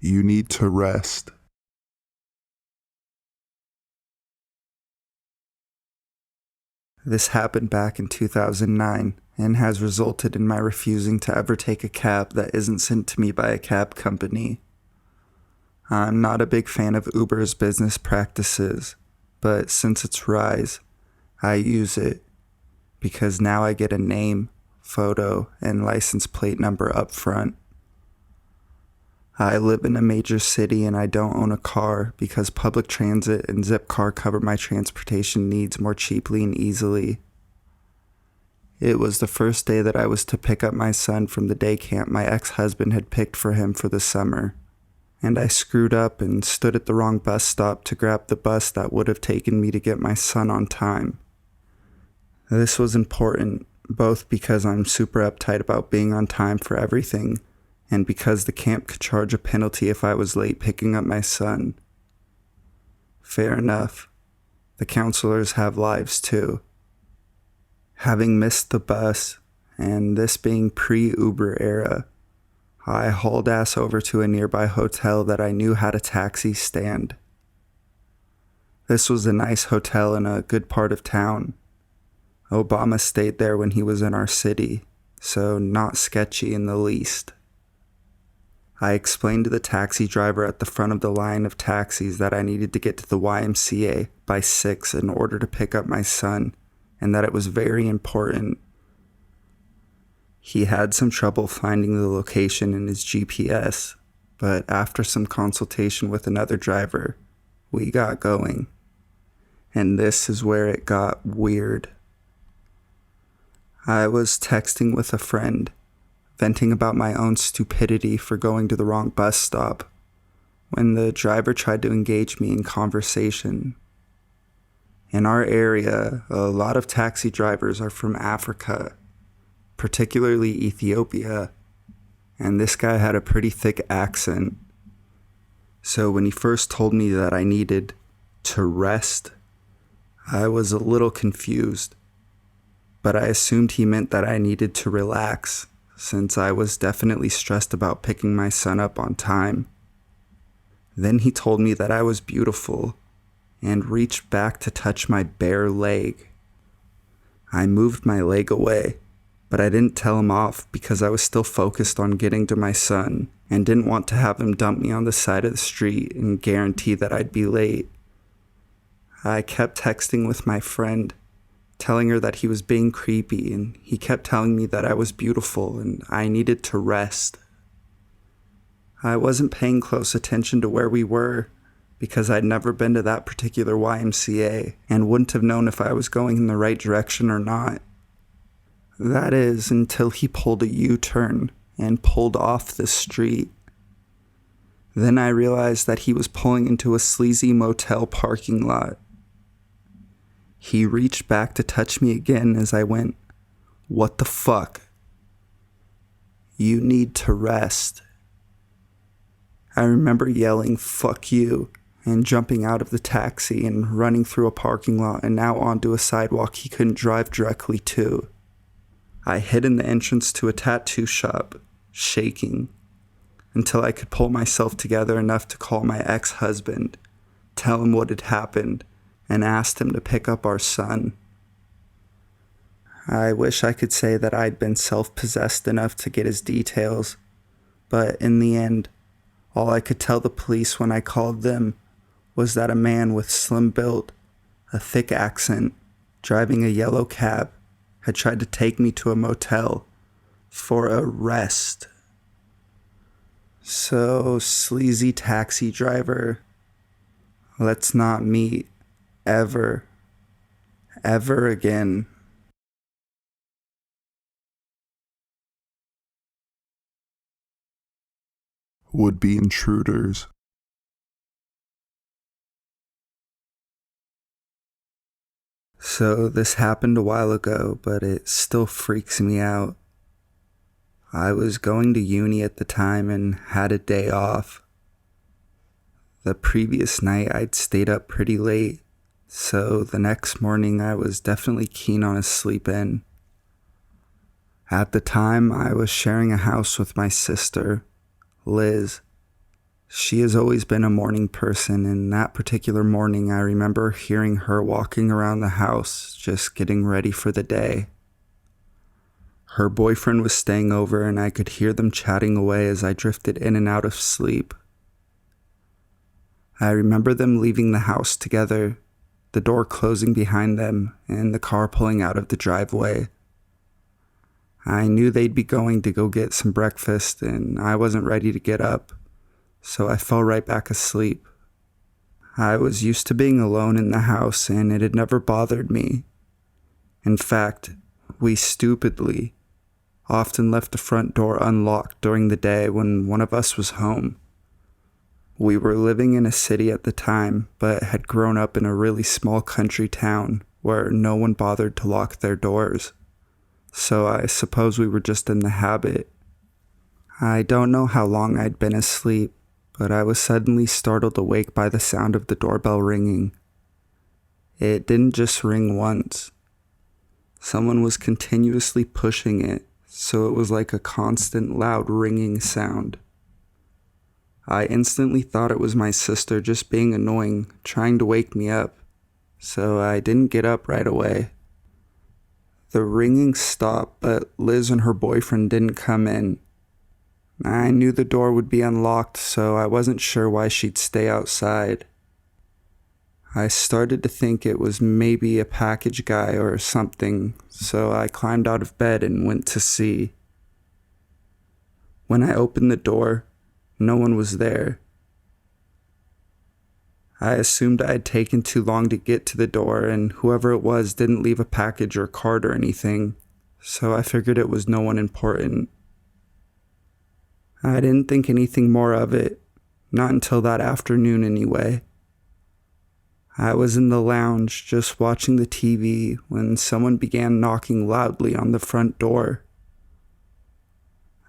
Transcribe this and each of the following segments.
You need to rest. This happened back in 2009 and has resulted in my refusing to ever take a cab that isn't sent to me by a cab company. I'm not a big fan of Uber's business practices, but since its rise, I use it because now I get a name, photo, and license plate number up front. I live in a major city and I don't own a car because public transit and Zipcar cover my transportation needs more cheaply and easily. It was the first day that I was to pick up my son from the day camp my ex-husband had picked for him for the summer, and I screwed up and stood at the wrong bus stop to grab the bus that would have taken me to get my son on time. This was important, both because I'm super uptight about being on time for everything, and because the camp could charge a penalty if I was late picking up my son. Fair enough. The counselors have lives too. Having missed the bus, and this being pre-Uber era, I hauled ass over to a nearby hotel that I knew had a taxi stand. This was a nice hotel in a good part of town. Obama stayed there when he was in our city, so not sketchy in the least. I explained to the taxi driver at the front of the line of taxis that I needed to get to the YMCA by 6 in order to pick up my son, and that it was very important. He had some trouble finding the location in his GPS, but after some consultation with another driver, we got going. And this is where it got weird. I was texting with a friend, venting about my own stupidity for going to the wrong bus stop, when the driver tried to engage me in conversation. In our area, a lot of taxi drivers are from Africa, particularly Ethiopia, and this guy had a pretty thick accent. So when he first told me that I needed to rest, I was a little confused, but I assumed he meant that I needed to relax, since I was definitely stressed about picking my son up on time. Then he told me that I was beautiful and reached back to touch my bare leg. I moved my leg away, but I didn't tell him off because I was still focused on getting to my son and didn't want to have him dump me on the side of the street and guarantee that I'd be late. I kept texting with my friend, telling her that he was being creepy, and he kept telling me that I was beautiful and I needed to rest. I wasn't paying close attention to where we were because I'd never been to that particular YMCA and wouldn't have known if I was going in the right direction or not. That is, until he pulled a U-turn and pulled off the street. Then I realized that he was pulling into a sleazy motel parking lot. He reached back to touch me again as I went, "What the fuck? You need to rest." I remember yelling, "Fuck you," and jumping out of the taxi and running through a parking lot and now onto a sidewalk he couldn't drive directly to. I hid in the entrance to a tattoo shop, shaking, until I could pull myself together enough to call my ex-husband, tell him what had happened, and asked him to pick up our son. I wish I could say that I'd been self-possessed enough to get his details, but in the end, all I could tell the police when I called them was that a man with slim build, a thick accent, driving a yellow cab, had tried to take me to a motel for a rest. So, sleazy taxi driver, let's not meet ever again. Would-be intruders. So this happened a while ago, but it still freaks me out. I was going to uni at the time and had a day off. The previous night I'd stayed up pretty late, so the next morning I was definitely keen on a sleep in. At the time I was sharing a house with my sister, Liz. She has always been a morning person, and that particular morning I remember hearing her walking around the house, just getting ready for the day. Her boyfriend was staying over, and I could hear them chatting away as I drifted in and out of sleep. I remember them leaving the house together, the door closing behind them, and the car pulling out of the driveway. I knew they'd be going to go get some breakfast, and I wasn't ready to get up, so I fell right back asleep. I was used to being alone in the house, and it had never bothered me. In fact, we stupidly often left the front door unlocked during the day when one of us was home. We were living in a city at the time, but had grown up in a really small country town where no one bothered to lock their doors. So I suppose we were just in the habit. I don't know how long I'd been asleep, but I was suddenly startled awake by the sound of the doorbell ringing. It didn't just ring once. Someone was continuously pushing it, so it was like a constant loud ringing sound. I instantly thought it was my sister just being annoying, trying to wake me up, so I didn't get up right away. The ringing stopped, but Liz and her boyfriend didn't come in. I knew the door would be unlocked, so I wasn't sure why she'd stay outside. I started to think it was maybe a package guy or something, so I climbed out of bed and went to see. When I opened the door, no one was there. I assumed I had taken too long to get to the door, and whoever it was didn't leave a package or card or anything, so I figured it was no one important. I didn't think anything more of it, not until that afternoon anyway. I was in the lounge just watching the TV when someone began knocking loudly on the front door.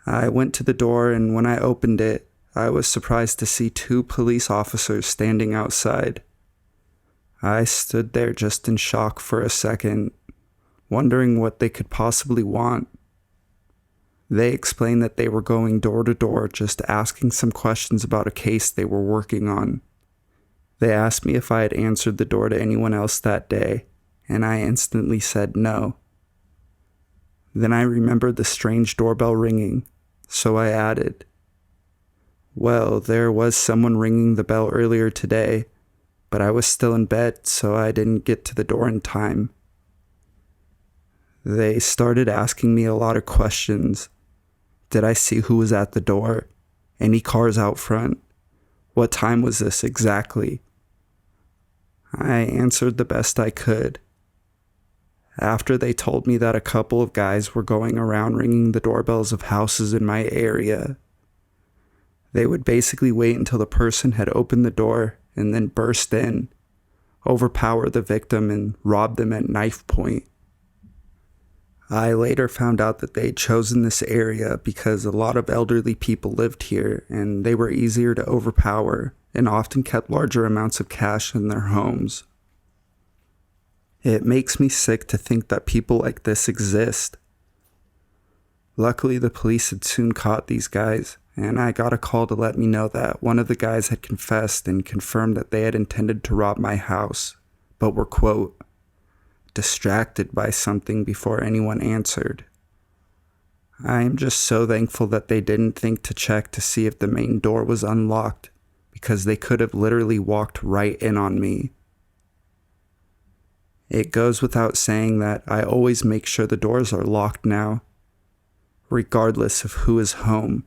I went to the door, and when I opened it, I was surprised to see 2 police officers standing outside. I stood there just in shock for a second, wondering what they could possibly want. They explained that they were going door to door just asking some questions about a case they were working on. They asked me if I had answered the door to anyone else that day, and I instantly said no. Then I remembered the strange doorbell ringing, so I added, "Well, there was someone ringing the bell earlier today, but I was still in bed, so I didn't get to the door in time." They started asking me a lot of questions. Did I see who was at the door? Any cars out front? What time was this exactly? I answered the best I could. After they told me that a couple of guys were going around ringing the doorbells of houses in my area, they would basically wait until the person had opened the door and then burst in, overpower the victim, and rob them at knife point. I later found out that they'd chosen this area because a lot of elderly people lived here, and they were easier to overpower and often kept larger amounts of cash in their homes. It makes me sick to think that people like this exist. Luckily, the police had soon caught these guys, and I got a call to let me know that one of the guys had confessed and confirmed that they had intended to rob my house, but were, quote, distracted by something before anyone answered. I am just so thankful that they didn't think to check to see if the main door was unlocked, because they could have literally walked right in on me. It goes without saying that I always make sure the doors are locked now, regardless of who is home.